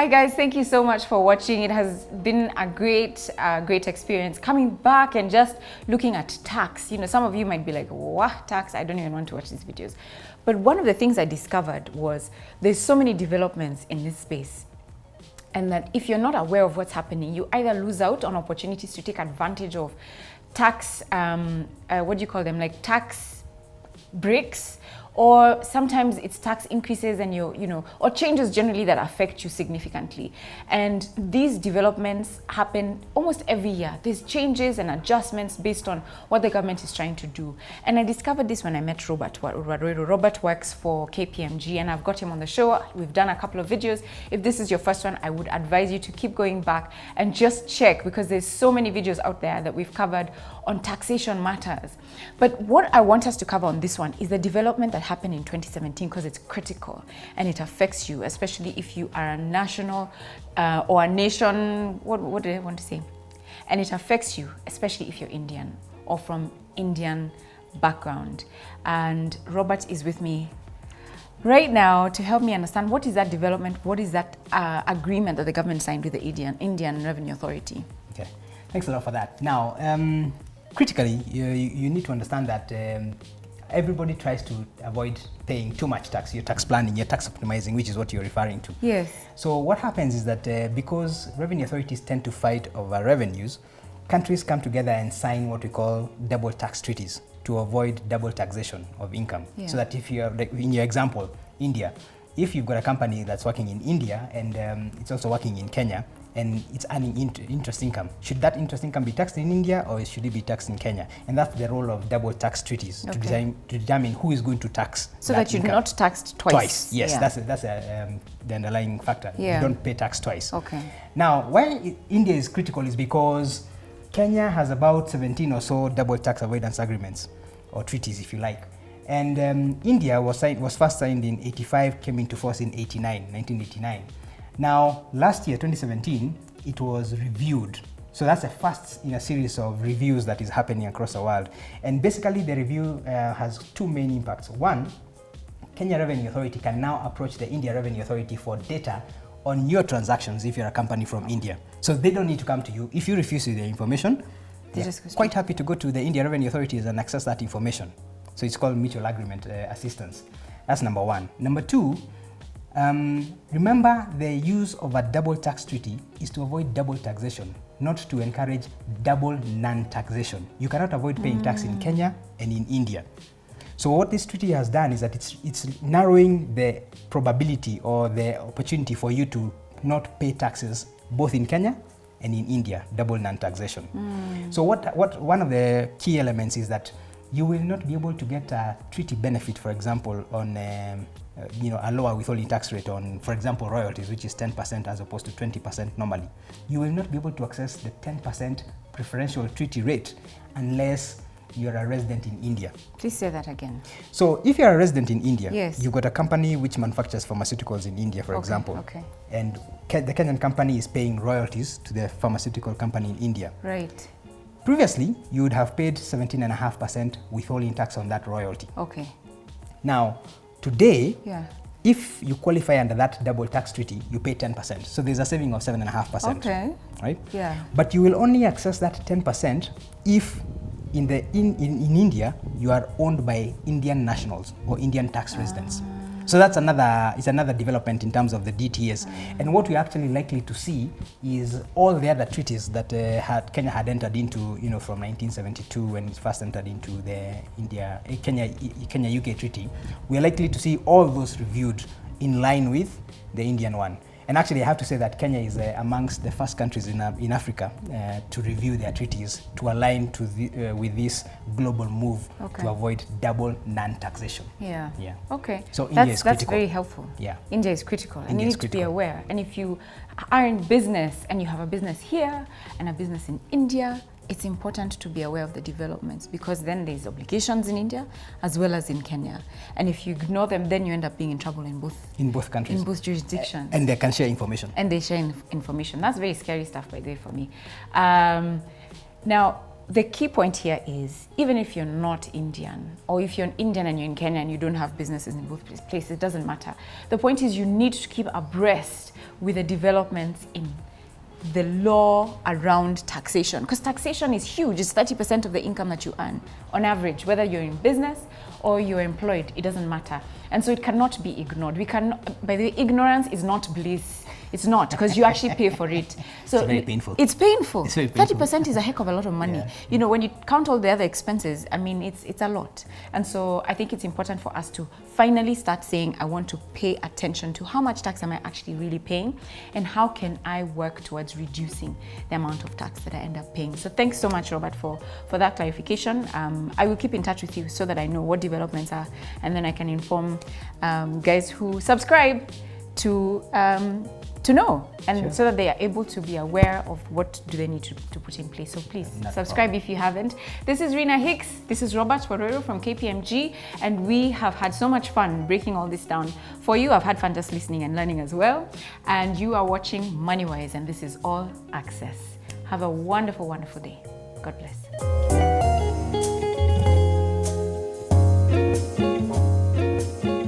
Hi guys, thank you so much for watching. It has been a great experience coming back and just looking at tax. You know, some of you might be like, what, tax? I don't even want to watch these videos. But one of the things I discovered was there's so many developments in this space. And that if you're not aware of what's happening, you either lose out on opportunities to take advantage of tax, what do you call them? Like tax breaks, or sometimes it's tax increases and or changes generally that affect you significantly. And these developments happen almost every year. There's changes and adjustments based on what the government is trying to do. And I discovered this when I met Robert Waruiru. Robert works for KPMG and I've got him on the show. We've done a couple of videos. If this is your first one, I would advise you to keep going back and just check, because there's so many videos out there that we've covered on taxation matters. But what I want us to cover on this one is the development that happened in 2017, because it's critical and it affects you, especially if you are a national or a nation, what do I want to say? And it affects you, especially if you're Indian or from Indian background. And Robert is with me right now to help me understand what is that development, what is that agreement that the government signed with the Indian Revenue Authority. Okay, thanks a lot for that. Now, critically, you need to understand that everybody tries to avoid paying too much tax. You're tax planning, you're tax optimizing, which is what you're referring to. Yes. So what happens is that because revenue authorities tend to fight over revenues, countries come together and sign what we call double tax treaties to avoid double taxation of income. Yeah. So that if you're, like in your example, India, if you've got a company that's working in India and it's also working in Kenya, and it's earning interest income, should that interest income be taxed in India or should it be taxed in Kenya? And that's the role of double tax treaties, okay, to determine who is going to tax. So that you're not taxed twice. Yes, yeah. That's the underlying factor. Yeah. You don't pay tax twice. Okay. Now, why India is critical is because Kenya has about 17 or so double tax avoidance agreements, or treaties if you like. And India was first signed in 85, came into force in 1989. Now, last year, 2017, it was reviewed. So that's the first in a series of reviews that is happening across the world. And basically, the review has two main impacts. One, Kenya Revenue Authority can now approach the India Revenue Authority for data on your transactions if you're a company from India. So they don't need to come to you. If you refuse the information, they're quite happy to go to the India Revenue Authorities and access that information. So it's called mutual agreement assistance. That's number one. Number two, remember, the use of a double tax treaty is to avoid double taxation, not to encourage double non-taxation. You cannot avoid paying tax in Kenya and in India. So what this treaty has done is that it's narrowing the probability or the opportunity for you to not pay taxes both in Kenya and in India, double non-taxation. So what one of the key elements is that you will not be able to get a treaty benefit, for example, on a lower withholding tax rate on, for example, royalties, which is 10% as opposed to 20% normally. You will not be able to access the 10% preferential treaty rate unless you're a resident in India. Please say that again. So if you're a resident in India, yes, you've got a company which manufactures pharmaceuticals in India, for example. Okay. And the Kenyan company is paying royalties to the pharmaceutical company in India. Right. Previously, you would have paid 17.5% withholding tax on that royalty. Okay. Now, today, yeah, if you qualify under that double tax treaty, you pay 10%. So there's a saving of 7.5%. Okay. Right? Yeah. But you will only access that 10% if in India you are owned by Indian nationals or Indian tax residents. So that's another development in terms of the DTS. And what we're actually likely to see is all the other treaties that Kenya had entered into, from 1972 when it first entered into the Kenya-UK treaty. We're likely to see all those reviewed in line with the Indian one. And actually, I have to say that Kenya is amongst the first countries in Africa to review their treaties to align with this global move to avoid double non-taxation. Yeah. Yeah. Okay. So India is critical. That's very helpful. Yeah. India is critical, and you need to be aware. And if you are in business and you have a business here and a business in India, it's important to be aware of the developments, because then there's obligations in India as well as in Kenya. And if you ignore them, then you end up being in trouble in both countries. In both jurisdictions. And they can share information. And they share information. That's very scary stuff, by the way, for me. Now, the key point here is, even if you're not Indian, or if you're an Indian and you're in Kenya and you don't have businesses in both places, it doesn't matter. The point is you need to keep abreast with the developments in the law around taxation, because taxation is huge. It's 30% of the income that you earn on average, whether you're in business or you're employed, it doesn't matter. And so it cannot be ignored. We can, by the way, ignorance is not bliss. It's not, because you actually pay for it. So it's very painful. It's painful. It's very painful. 30% is a heck of a lot of money. Yeah. You know, when you count all the other expenses, I mean, it's a lot. And so I think it's important for us to finally start saying, I want to pay attention to how much tax am I actually really paying, and how can I work towards reducing the amount of tax that I end up paying. So thanks so much, Robert, for that clarification. I will keep in touch with you so that I know what developments are, and then I can inform guys who subscribe to know, and Sure. so that they are able to be aware of what do they need to put in place. So please subscribe if you haven't. This is Rina Hicks. This is Robert Waruiru from KPMG, and we have had so much fun breaking all this down for you. I've had fun just listening and learning as well. And you are watching MoneyWise, and this is All Access. Have a wonderful, wonderful day. God bless.